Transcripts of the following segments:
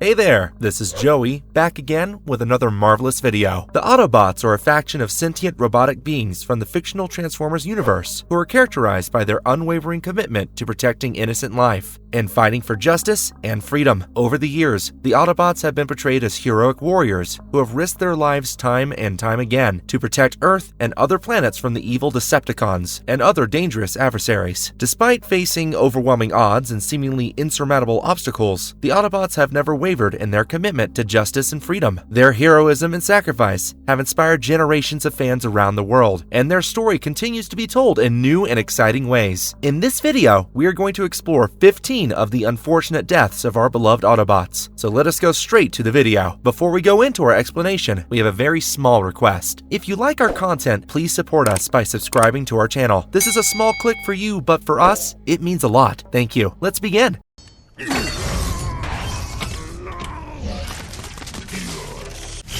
Hey there, this is Joey, back again with another marvelous video. The Autobots are a faction of sentient robotic beings from the fictional Transformers universe who are characterized by their unwavering commitment to protecting innocent life and fighting for justice and freedom. Over the years, the Autobots have been portrayed as heroic warriors who have risked their lives time and time again to protect Earth and other planets from the evil Decepticons and other dangerous adversaries. Despite facing overwhelming odds and seemingly insurmountable obstacles, the Autobots have never wavered in their commitment to justice and freedom. Their heroism and sacrifice have inspired generations of fans around the world, and their story continues to be told in new and exciting ways. In this video, we are going to explore 15 of the unfortunate deaths of our beloved Autobots. So let us go straight to the video. Before we go into our explanation, we have a very small request. If you like our content, please support us by subscribing to our channel. This is a small click for you, but for us, it means a lot. Thank you. Let's begin.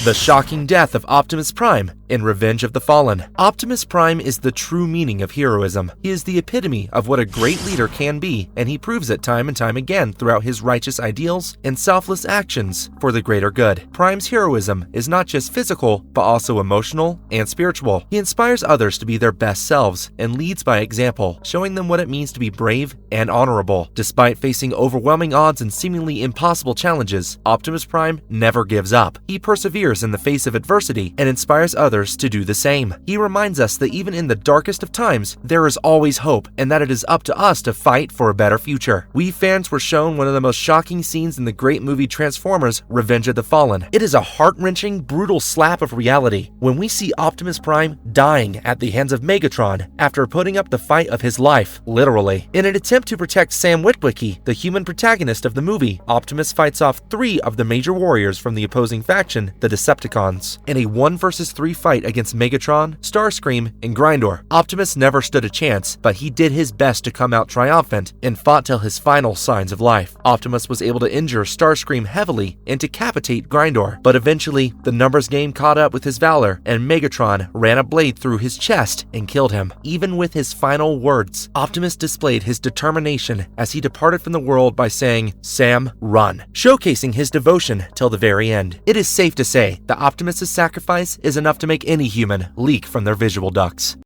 The shocking death of Optimus Prime in Revenge of the Fallen. Optimus Prime is the true meaning of heroism. He is the epitome of what a great leader can be, and he proves it time and time again throughout his righteous ideals and selfless actions for the greater good. Prime's heroism is not just physical, but also emotional and spiritual. He inspires others to be their best selves and leads by example, showing them what it means to be brave and honorable. Despite facing overwhelming odds and seemingly impossible challenges, Optimus Prime never gives up. He perseveres in the face of adversity and inspires others to do the same. He reminds us that even in the darkest of times, there is always hope, and that it is up to us to fight for a better future. We fans were shown one of the most shocking scenes in the great movie Transformers: Revenge of the Fallen. It is a heart-wrenching, brutal slap of reality when we see Optimus Prime dying at the hands of Megatron after putting up the fight of his life, literally. In an attempt to protect Sam Witwicky, the human protagonist of the movie, Optimus fights off 3 of the major warriors from the opposing faction, the Decepticons, in a 1 versus 3 fight against Megatron, Starscream, and Grindor. Optimus never stood a chance, but he did his best to come out triumphant and fought till his final signs of life. Optimus was able to injure Starscream heavily and decapitate Grindor, but eventually the numbers game caught up with his valor, and Megatron ran a blade through his chest and killed him. Even with his final words, Optimus displayed his determination as he departed from the world by saying, "Sam, run," showcasing his devotion till the very end. It is safe to say that Optimus's sacrifice is enough to make any human leak from their visual ducts.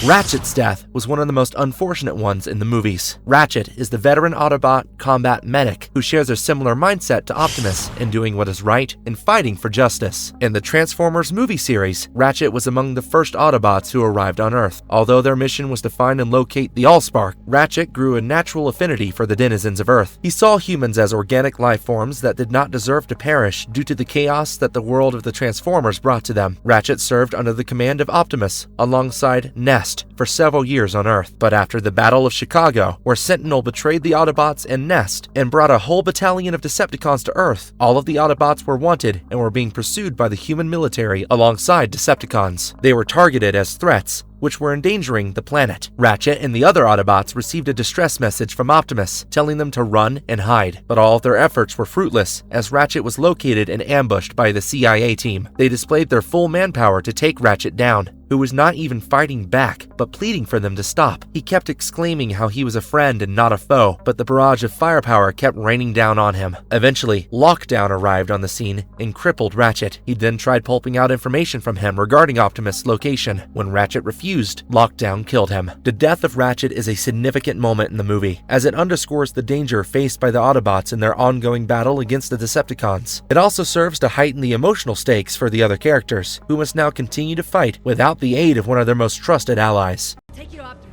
Ratchet's death was one of the most unfortunate ones in the movies. Ratchet is the veteran Autobot combat medic who shares a similar mindset to Optimus in doing what is right and fighting for justice. In the Transformers movie series, Ratchet was among the first Autobots who arrived on Earth. Although their mission was to find and locate the Allspark, Ratchet grew a natural affinity for the denizens of Earth. He saw humans as organic life forms that did not deserve to perish due to the chaos that the world of the Transformers brought to them. Ratchet served under the command of Optimus alongside Nest for several years on Earth, but after the Battle of Chicago, where Sentinel betrayed the Autobots and Nest and brought a whole battalion of Decepticons to Earth, all of the Autobots were wanted and were being pursued by the human military alongside Decepticons. They were targeted as threats which were endangering the planet. Ratchet and the other Autobots received a distress message from Optimus telling them to run and hide, but all of their efforts were fruitless as Ratchet was located and ambushed by the CIA team. They displayed their full manpower to take Ratchet down, who was not even fighting back, but pleading for them to stop. He kept exclaiming how he was a friend and not a foe, but the barrage of firepower kept raining down on him. Eventually, Lockdown arrived on the scene and crippled Ratchet. He then tried pulping out information from him regarding Optimus' location. When Ratchet refused, Lockdown killed him. The death of Ratchet is a significant moment in the movie, as it underscores the danger faced by the Autobots in their ongoing battle against the Decepticons. It also serves to heighten the emotional stakes for the other characters, who must now continue to fight without the aid of one of their most trusted allies. Take you, Optimus.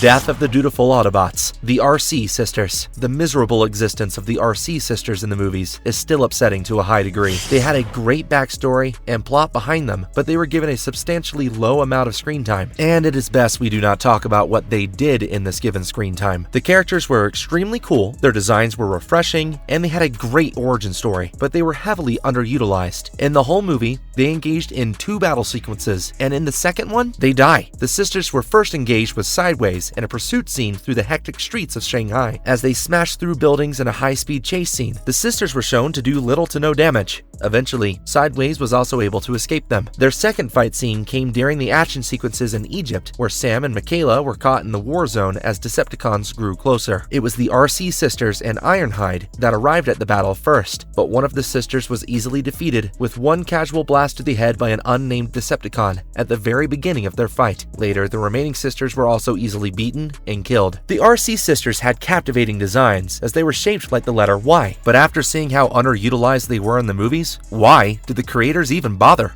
Death of the dutiful Autobots, the Arcee sisters. The miserable existence of the Arcee sisters in the movies is still upsetting to a high degree. They had a great backstory and plot behind them, but they were given a substantially low amount of screen time, and it is best we do not talk about what they did in this given screen time. The characters were extremely cool, their designs were refreshing, and they had a great origin story, but they were heavily underutilized. In the whole movie, they engaged in 2 battle sequences, and in the second one, they die. The sisters were first engaged with Sideways enemies in a pursuit scene through the hectic streets of Shanghai. As they smashed through buildings in a high-speed chase scene, the sisters were shown to do little to no damage. Eventually, Sideways was also able to escape them. Their second fight scene came during the action sequences in Egypt, where Sam and Michaela were caught in the war zone as Decepticons grew closer. It was the Arcee sisters and Ironhide that arrived at the battle first, but one of the sisters was easily defeated with one casual blast to the head by an unnamed Decepticon at the very beginning of their fight. Later, the remaining sisters were also easily beaten and killed. The Arcee sisters had captivating designs, as they were shaped like the letter Y, but after seeing how underutilized they were in the movies, why did the creators even bother?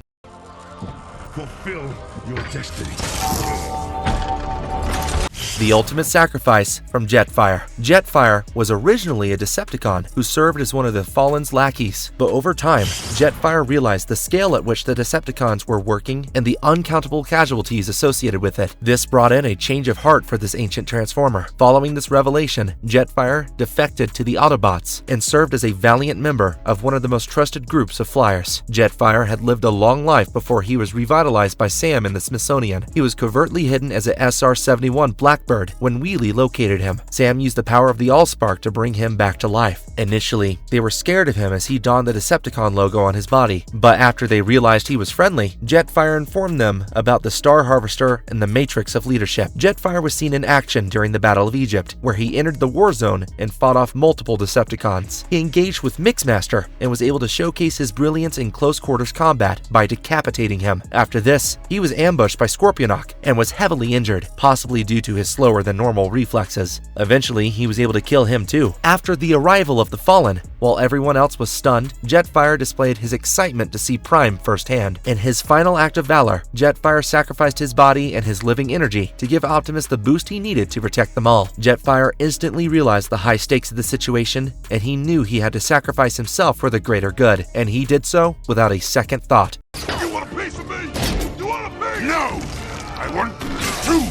Fulfill your destiny. The Ultimate Sacrifice from Jetfire. Jetfire was originally a Decepticon who served as one of the Fallen's lackeys, but over time, Jetfire realized the scale at which the Decepticons were working and the uncountable casualties associated with it. This brought in a change of heart for this ancient Transformer. Following this revelation, Jetfire defected to the Autobots and served as a valiant member of one of the most trusted groups of flyers. Jetfire had lived a long life before he was revitalized by Sam in the Smithsonian. He was covertly hidden as a SR-71 Blackbird when Wheelie located him. Sam used the power of the Allspark to bring him back to life. Initially, they were scared of him as he donned the Decepticon logo on his body, but after they realized he was friendly, Jetfire informed them about the Star Harvester and the Matrix of Leadership. Jetfire was seen in action during the Battle of Egypt, where he entered the war zone and fought off multiple Decepticons. He engaged with Mixmaster and was able to showcase his brilliance in close quarters combat by decapitating him. After this, he was ambushed by Scorpionok and was heavily injured, possibly due to his slower than normal reflexes. Eventually, he was able to kill him too. After the arrival of the Fallen, while everyone else was stunned, Jetfire displayed his excitement to see Prime firsthand. In his final act of valor, Jetfire sacrificed his body and his living energy to give Optimus the boost he needed to protect them all. Jetfire instantly realized the high stakes of the situation, and he knew he had to sacrifice himself for the greater good, and he did so without a second thought. You want a piece of me? You want a piece? No! I want two!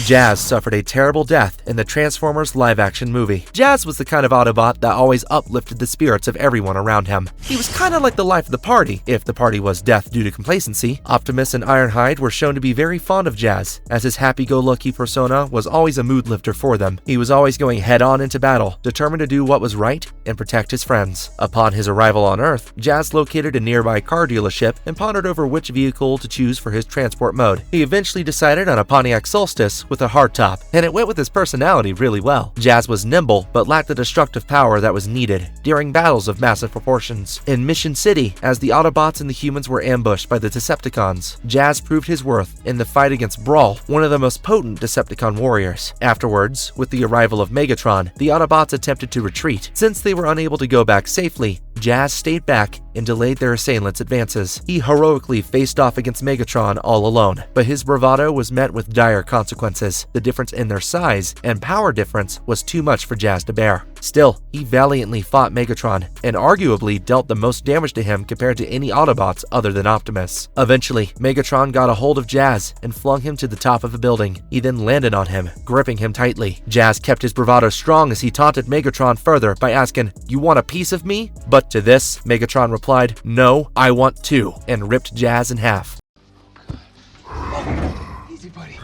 Jazz suffered a terrible death in the Transformers live-action movie. Jazz was the kind of Autobot that always uplifted the spirits of everyone around him. He was kind of like the life of the party, if the party was death due to complacency. Optimus and Ironhide were shown to be very fond of Jazz, as his happy-go-lucky persona was always a mood lifter for them. He was always going head-on into battle, determined to do what was right and protect his friends. Upon his arrival on Earth, Jazz located a nearby car dealership and pondered over which vehicle to choose for his transport mode. He eventually decided on a Pontiac Solstice with a hardtop, and it went with his personality really well. Jazz was nimble, but lacked the destructive power that was needed during battles of massive proportions. In Mission City, as the Autobots and the humans were ambushed by the Decepticons, Jazz proved his worth in the fight against Brawl, one of the most potent Decepticon warriors. Afterwards, with the arrival of Megatron, the Autobots attempted to retreat. Since they were unable to go back safely, Jazz stayed back and delayed their assailants' advances. He heroically faced off against Megatron all alone, but his bravado was met with dire consequences. The difference in their size and power difference was too much for Jazz to bear. Still, he valiantly fought Megatron, and arguably dealt the most damage to him compared to any Autobots other than Optimus. Eventually, Megatron got a hold of Jazz and flung him to the top of a building. He then landed on him, gripping him tightly. Jazz kept his bravado strong as he taunted Megatron further by asking, "You want a piece of me?" But to this, Megatron replied, "No, I want two," and ripped Jazz in half. Easy, buddy.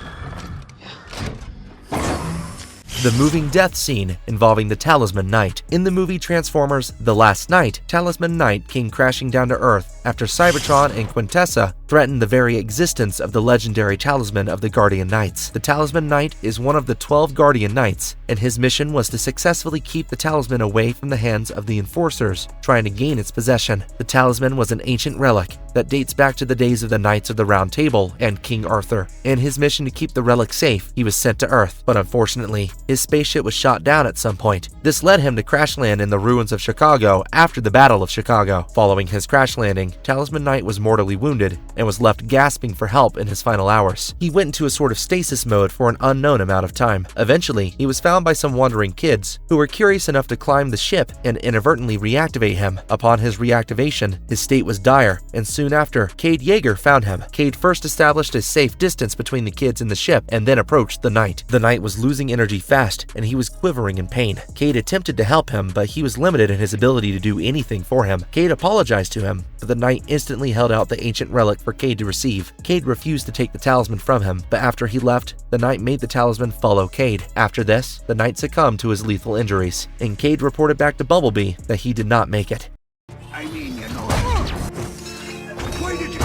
The moving death scene involving the Talisman Knight. In the movie Transformers: The Last Knight, Talisman Knight came crashing down to Earth after Cybertron and Quintessa threatened the very existence of the legendary Talisman of the Guardian Knights. The Talisman Knight is one of the 12 Guardian Knights, and his mission was to successfully keep the Talisman away from the hands of the Enforcers trying to gain its possession. The Talisman was an ancient relic that dates back to the days of the Knights of the Round Table and King Arthur. In his mission to keep the relic safe, he was sent to Earth, but unfortunately, his spaceship was shot down at some point. This led him to crash land in the ruins of Chicago after the Battle of Chicago. Following his crash landing, Talisman Knight was mortally wounded and was left gasping for help in his final hours. He went into a sort of stasis mode for an unknown amount of time. Eventually, he was found by some wandering kids who were curious enough to climb the ship and inadvertently reactivate him. Upon his reactivation, his state was dire, and soon after, Cade Yeager found him. Cade first established a safe distance between the kids and the ship and then approached the Knight. The Knight was losing energy fast, and he was quivering in pain. Cade attempted to help him, but he was limited in his ability to do anything for him. Cade apologized to him, but the Knight instantly held out the ancient relic for for Cade to receive. Cade refused to take the talisman from him, but after he left, the Knight made the talisman follow Cade. After this, the Knight succumbed to his lethal injuries, and Cade reported back to Bumblebee that he did not make it. I mean, you know. Why did you?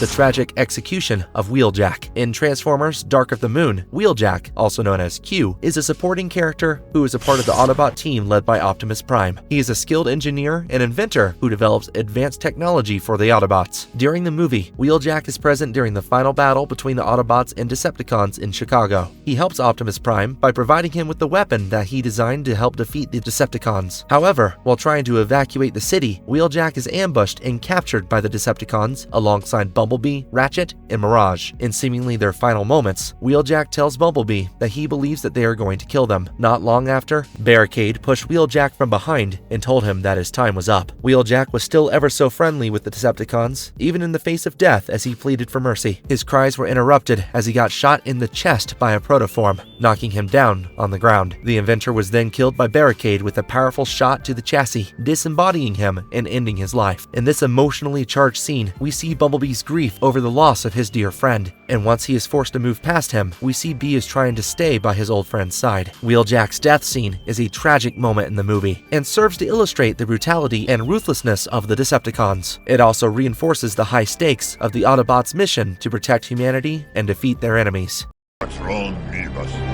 The tragic execution of Wheeljack. In Transformers Dark of the Moon, Wheeljack, also known as Q, is a supporting character who is a part of the Autobot team led by Optimus Prime. He is a skilled engineer and inventor who develops advanced technology for the Autobots. During the movie, Wheeljack is present during the final battle between the Autobots and Decepticons in Chicago. He helps Optimus Prime by providing him with the weapon that he designed to help defeat the Decepticons. However, while trying to evacuate the city, Wheeljack is ambushed and captured by the Decepticons alongside Bumblebee, Ratchet, and Mirage. In seemingly their final moments, Wheeljack tells Bumblebee that he believes that they are going to kill them. Not long after, Barricade pushed Wheeljack from behind and told him that his time was up. Wheeljack was still ever so friendly with the Decepticons, even in the face of death as he pleaded for mercy. His cries were interrupted as he got shot in the chest by a protoform, knocking him down on the ground. The inventor was then killed by Barricade with a powerful shot to the chassis, disembodying him and ending his life. In this emotionally charged scene, we see Bumblebee's grief over the loss of his dear friend, and once he is forced to move past him, we see B is trying to stay by his old friend's side. Wheeljack's death scene is a tragic moment in the movie, and serves to illustrate the brutality and ruthlessness of the Decepticons. It also reinforces the high stakes of the Autobots' mission to protect humanity and defeat their enemies. What's wrong, Beavis?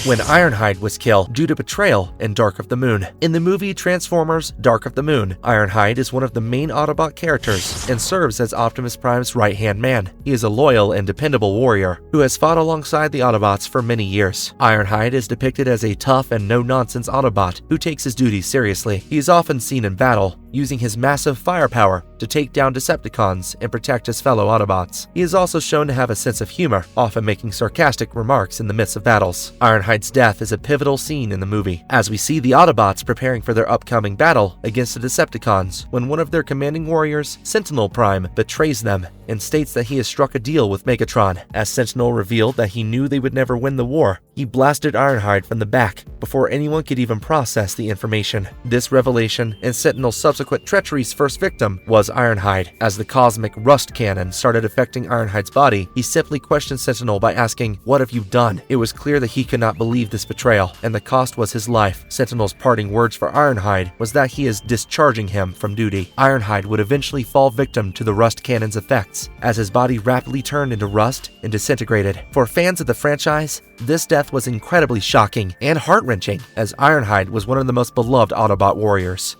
When Ironhide was killed due to betrayal in Dark of the Moon. In the movie Transformers Dark of the Moon, Ironhide is one of the main Autobot characters and serves as Optimus Prime's right-hand man. He is a loyal and dependable warrior who has fought alongside the Autobots for many years. Ironhide is depicted as a tough and no-nonsense Autobot who takes his duties seriously. He is often seen in battle, using his massive firepower to take down Decepticons and protect his fellow Autobots. He is also shown to have a sense of humor, often making sarcastic remarks in the midst of battles. Ironhide's death is a pivotal scene in the movie, as we see the Autobots preparing for their upcoming battle against the Decepticons when one of their commanding warriors, Sentinel Prime, betrays them and states that he has struck a deal with Megatron. As Sentinel revealed that he knew they would never win the war, he blasted Ironhide from the back before anyone could even process the information. This revelation and Sentinel's subsequent treachery's first victim was Ironhide. As the cosmic rust cannon started affecting Ironhide's body, he simply questioned Sentinel by asking, "What have you done?" It was clear that he could not believe this betrayal, and the cost was his life. Sentinel's parting words for Ironhide was that he is discharging him from duty. Ironhide would eventually fall victim to the rust cannon's effects, as his body rapidly turned into rust and disintegrated. For fans of the franchise, this death was incredibly shocking and heart-wrenching, as Ironhide was one of the most beloved Autobot warriors.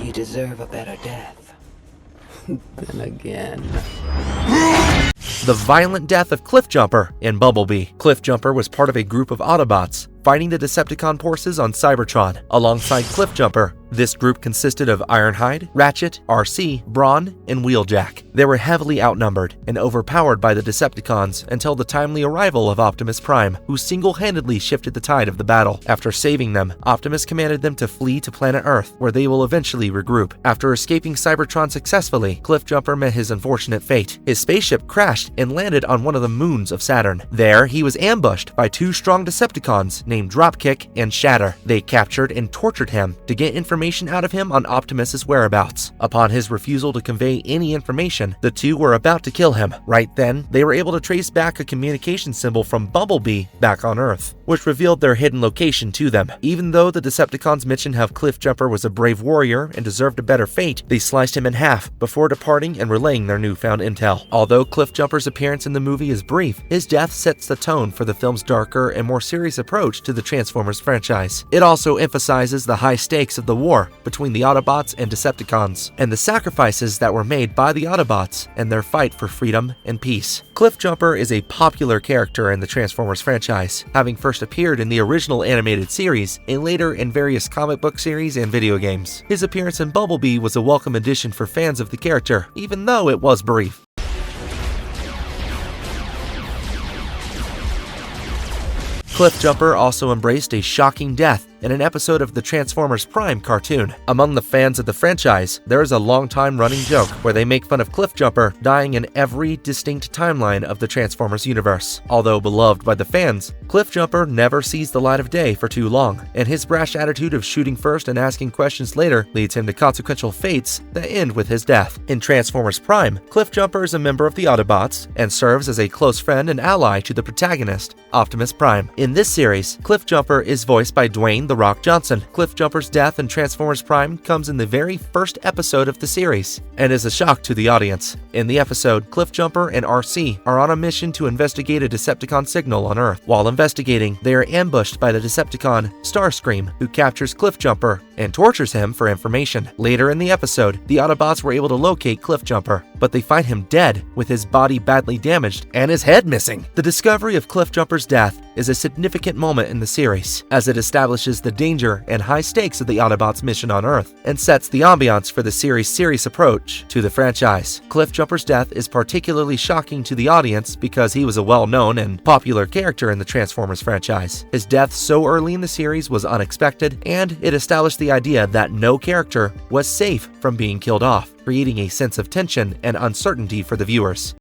You deserve a better death. Then again. The violent death of Cliffjumper in Bumblebee. Cliffjumper was part of a group of Autobots fighting the Decepticon forces on Cybertron. Alongside Cliffjumper, this group consisted of Ironhide, Ratchet, Arcee, Brawn, and Wheeljack. They were heavily outnumbered and overpowered by the Decepticons until the timely arrival of Optimus Prime, who single-handedly shifted the tide of the battle. After saving them, Optimus commanded them to flee to planet Earth, where they will eventually regroup. After escaping Cybertron successfully, Cliffjumper met his unfortunate fate. His spaceship crashed and landed on one of the moons of Saturn. There, he was ambushed by two strong Decepticons named Dropkick and Shatter. They captured and tortured him to get information out of him on Optimus's whereabouts. Upon his refusal to convey any information, the two were about to kill him. Right then, they were able to trace back a communication symbol from Bumblebee back on Earth, which revealed their hidden location to them. Even though the Decepticons mentioned how Cliffjumper was a brave warrior and deserved a better fate, they sliced him in half before departing and relaying their newfound intel. Although Cliffjumper's appearance in the movie is brief, his death sets the tone for the film's darker and more serious approach to the Transformers franchise. It also emphasizes the high stakes of the war between the Autobots and Decepticons, and the sacrifices that were made by the Autobots and their fight for freedom and peace. Cliffjumper is a popular character in the Transformers franchise, having first appeared in the original animated series and later in various comic book series and video games. His appearance in Bumblebee was a welcome addition for fans of the character, even though it was brief. Cliffjumper also embraced a shocking death in an episode of the Transformers Prime cartoon. Among the fans of the franchise, there is a long-time running joke where they make fun of Cliffjumper dying in every distinct timeline of the Transformers universe. Although beloved by the fans, Cliffjumper never sees the light of day for too long, and his brash attitude of shooting first and asking questions later leads him to consequential fates that end with his death. In Transformers Prime, Cliffjumper is a member of the Autobots and serves as a close friend and ally to the protagonist, Optimus Prime. In this series, Cliffjumper is voiced by Dwayne "The Rock" Johnson. Cliffjumper's death in Transformers Prime comes in the very first episode of the series and is a shock to the audience. In the episode, Cliffjumper and Arcee are on a mission to investigate a Decepticon signal on Earth. While investigating, they are ambushed by the Decepticon Starscream, who captures Cliffjumper and tortures him for information. Later in the episode, the Autobots were able to locate Cliffjumper, but they find him dead, with his body badly damaged and his head missing. The discovery of Cliffjumper's death is a significant moment in the series, as it establishes the danger and high stakes of the Autobots' mission on Earth, and sets the ambiance for the series' serious approach to the franchise. Cliffjumper's death is particularly shocking to the audience because he was a well-known and popular character in the Transformers franchise. His death so early in the series was unexpected, and it established the idea that no character was safe from being killed off, creating a sense of tension and uncertainty for the viewers.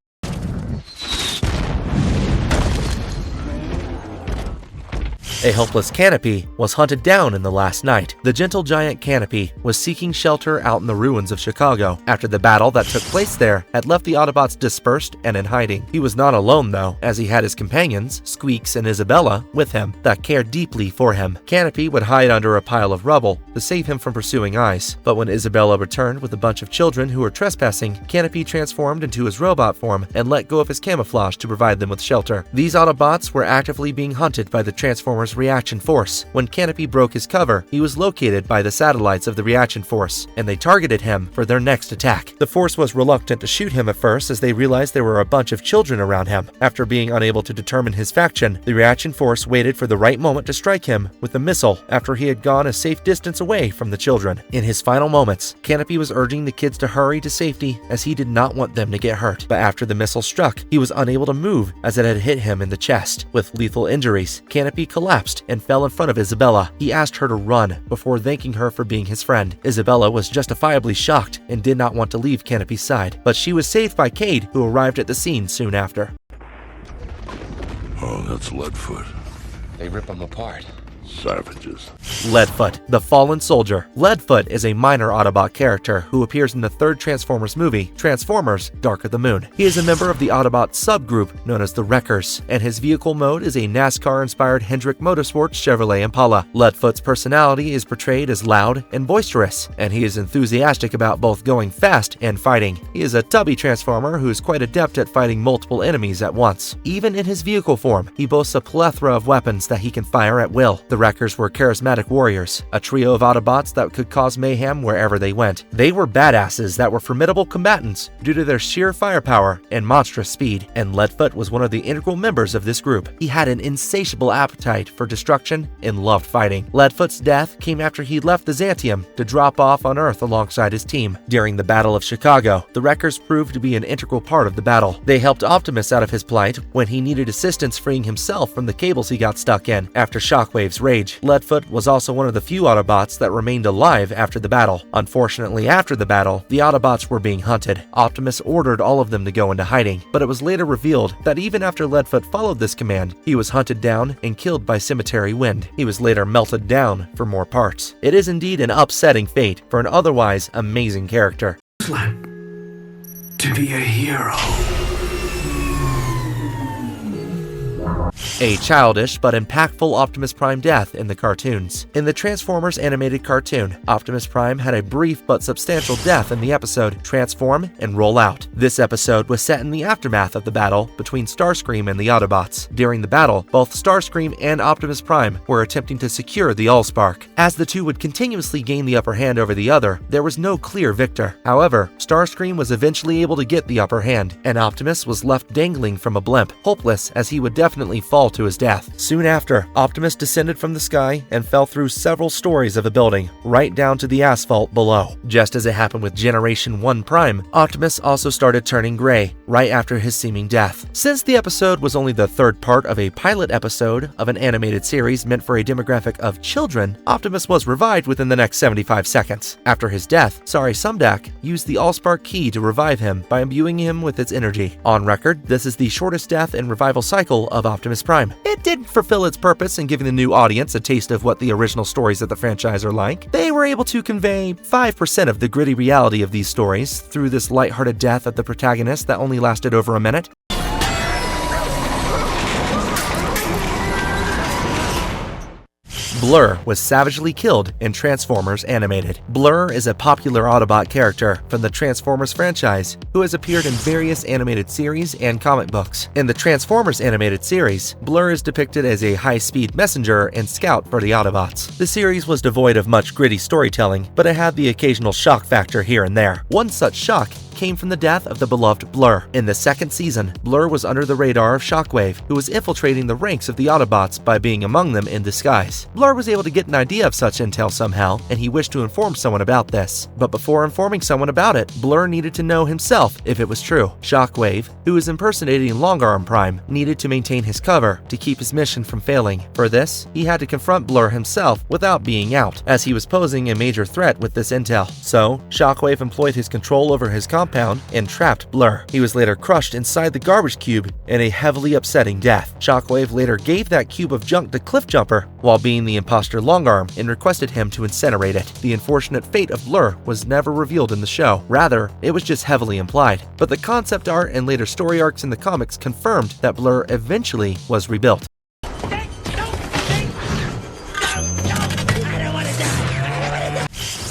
A helpless Canopy was hunted down in the last night. The gentle giant Canopy was seeking shelter out in the ruins of Chicago after the battle that took place there had left the Autobots dispersed and in hiding. He was not alone though, as he had his companions, Squeaks and Isabella, with him that cared deeply for him. Canopy would hide under a pile of rubble to save him from pursuing eyes, but when Isabella returned with a bunch of children who were trespassing, Canopy transformed into his robot form and let go of his camouflage to provide them with shelter. These Autobots were actively being hunted by the Transformers reaction force. When Canopy broke his cover, he was located by the satellites of the reaction force, and they targeted him for their next attack. The force was reluctant to shoot him at first as they realized there were a bunch of children around him. After being unable to determine his faction, the reaction force waited for the right moment to strike him with a missile after he had gone a safe distance away from the children. In his final moments, Canopy was urging the kids to hurry to safety as he did not want them to get hurt. But after the missile struck, he was unable to move as it had hit him in the chest. With lethal injuries, Canopy collapsed and fell in front of Isabella. He asked her to run before thanking her for being his friend. Isabella was justifiably shocked and did not want to leave Canopy's side, but she was saved by Cade, who arrived at the scene soon after. Oh, that's Leadfoot. They rip them apart. Savages. Leadfoot, the fallen soldier. Leadfoot is a minor Autobot character who appears in the third Transformers movie, Transformers: Dark of the Moon. He is a member of the Autobot subgroup known as the Wreckers, and his vehicle mode is a NASCAR-inspired Hendrick Motorsports Chevrolet Impala. Leadfoot's personality is portrayed as loud and boisterous, and he is enthusiastic about both going fast and fighting. He is a tubby Transformer who is quite adept at fighting multiple enemies at once. Even in his vehicle form, he boasts a plethora of weapons that he can fire at will. The Wreckers were charismatic warriors, a trio of Autobots that could cause mayhem wherever they went. They were badasses that were formidable combatants due to their sheer firepower and monstrous speed, and Leadfoot was one of the integral members of this group. He had an insatiable appetite for destruction and loved fighting. Leadfoot's death came after he left the Xantium to drop off on Earth alongside his team. During the Battle of Chicago, the Wreckers proved to be an integral part of the battle. They helped Optimus out of his plight when he needed assistance freeing himself from the cables he got stuck in after Shockwave's rage. Leadfoot was also one of the few Autobots that remained alive after the battle. Unfortunately, after the battle, the Autobots were being hunted. Optimus ordered all of them to go into hiding, but it was later revealed that even after Leadfoot followed this command, he was hunted down and killed by Cemetery Wind. He was later melted down for more parts. It is indeed an upsetting fate for an otherwise amazing character. Like to be a hero. A childish but impactful Optimus Prime death in the cartoons. In the Transformers animated cartoon, Optimus Prime had a brief but substantial death in the episode Transform and Roll Out. This episode was set in the aftermath of the battle between Starscream and the Autobots. During the battle, both Starscream and Optimus Prime were attempting to secure the Allspark. As the two would continuously gain the upper hand over the other, there was no clear victor. However, Starscream was eventually able to get the upper hand, and Optimus was left dangling from a blimp, hopeless as he would definitely fall to his death. Soon after, Optimus descended from the sky and fell through several stories of a building, right down to the asphalt below. Just as it happened with Generation 1 Prime, Optimus also started turning gray right after his seeming death. Since the episode was only the third part of a pilot episode of an animated series meant for a demographic of children, Optimus was revived within the next 75 seconds. After his death, Sari Sumdak used the Allspark key to revive him by imbuing him with its energy. On record, this is the shortest death and revival cycle of Optimus Prime. It didn't fulfill its purpose in giving the new audience a taste of what the original stories of the franchise are like. They were able to convey 5% of the gritty reality of these stories through this lighthearted death of the protagonist that only lasted over a minute. Blur was savagely killed in Transformers Animated. Blur is a popular Autobot character from the Transformers franchise who has appeared in various animated series and comic books. In the Transformers Animated series, Blur is depicted as a high-speed messenger and scout for the Autobots. The series was devoid of much gritty storytelling, but it had the occasional shock factor here and there. One such shock came from the death of the beloved Blur. In the second season, Blur was under the radar of Shockwave, who was infiltrating the ranks of the Autobots by being among them in disguise. Blur was able to get an idea of such intel somehow, and he wished to inform someone about this. But before informing someone about it, Blur needed to know himself if it was true. Shockwave, who was impersonating Longarm Prime, needed to maintain his cover to keep his mission from failing. For this, he had to confront Blur himself without being out, as he was posing a major threat with this intel. So, Shockwave employed his control over his compound and trapped Blur. He was later crushed inside the garbage cube in a heavily upsetting death. Shockwave later gave that cube of junk to Cliffjumper while being the imposter Longarm and requested him to incinerate it. The unfortunate fate of Blur was never revealed in the show. Rather, it was just heavily implied. But the concept art and later story arcs in the comics confirmed that Blur eventually was rebuilt.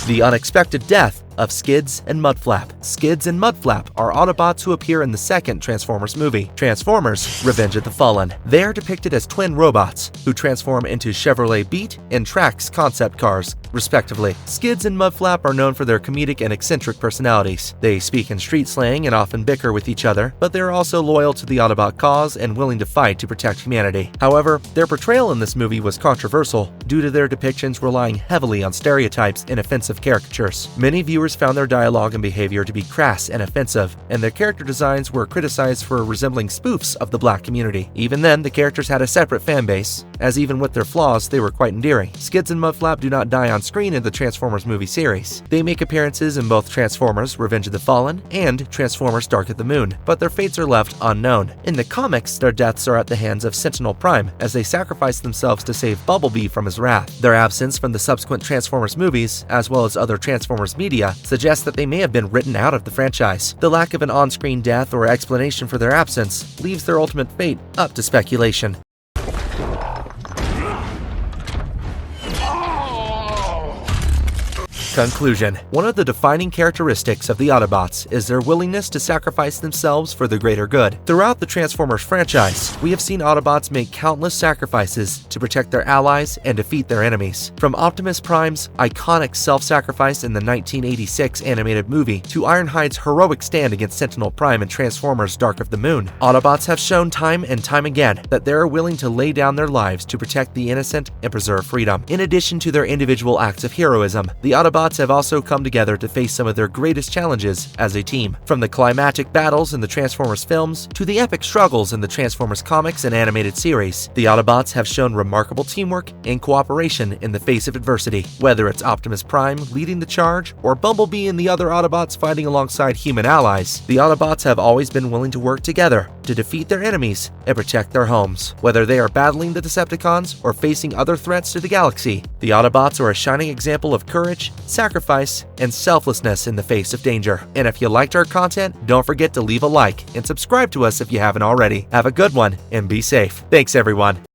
The unexpected death of Skids and Mudflap. Skids and Mudflap are Autobots who appear in the second Transformers movie, Transformers: Revenge of the Fallen. They are depicted as twin robots who transform into Chevrolet Beat and Trax concept cars, respectively. Skids and Mudflap are known for their comedic and eccentric personalities. They speak in street slang and often bicker with each other, but they are also loyal to the Autobot cause and willing to fight to protect humanity. However, their portrayal in this movie was controversial due to their depictions relying heavily on stereotypes and offensive caricatures. Many viewers found their dialogue and behavior to be crass and offensive, and their character designs were criticized for resembling spoofs of the black community. Even then, the characters had a separate fan base, as even with their flaws, they were quite endearing. Skids and Mudflap do not die on screen in the Transformers movie series. They make appearances in both Transformers: Revenge of the Fallen and Transformers: Dark of the Moon, but their fates are left unknown. In the comics, their deaths are at the hands of Sentinel Prime, as they sacrifice themselves to save Bumblebee from his wrath. Their absence from the subsequent Transformers movies, as well as other Transformers media, suggests that they may have been written out of the franchise. The lack of an on-screen death or explanation for their absence leaves their ultimate fate up to speculation. Conclusion. One of the defining characteristics of the Autobots is their willingness to sacrifice themselves for the greater good. Throughout the Transformers franchise, we have seen Autobots make countless sacrifices to protect their allies and defeat their enemies. From Optimus Prime's iconic self-sacrifice in the 1986 animated movie to Ironhide's heroic stand against Sentinel Prime in Transformers: Dark of the Moon, Autobots have shown time and time again that they are willing to lay down their lives to protect the innocent and preserve freedom. In addition to their individual acts of heroism, the Autobots have also come together to face some of their greatest challenges as a team. From the climactic battles in the Transformers films to the epic struggles in the Transformers comics and animated series, the Autobots have shown remarkable teamwork and cooperation in the face of adversity. Whether it's Optimus Prime leading the charge or Bumblebee and the other Autobots fighting alongside human allies, the Autobots have always been willing to work together to defeat their enemies and protect their homes. Whether they are battling the Decepticons or facing other threats to the galaxy, the Autobots are a shining example of courage, sacrifice, and selflessness in the face of danger. And if you liked our content, don't forget to leave a like and subscribe to us if you haven't already. Have a good one and be safe. Thanks, everyone.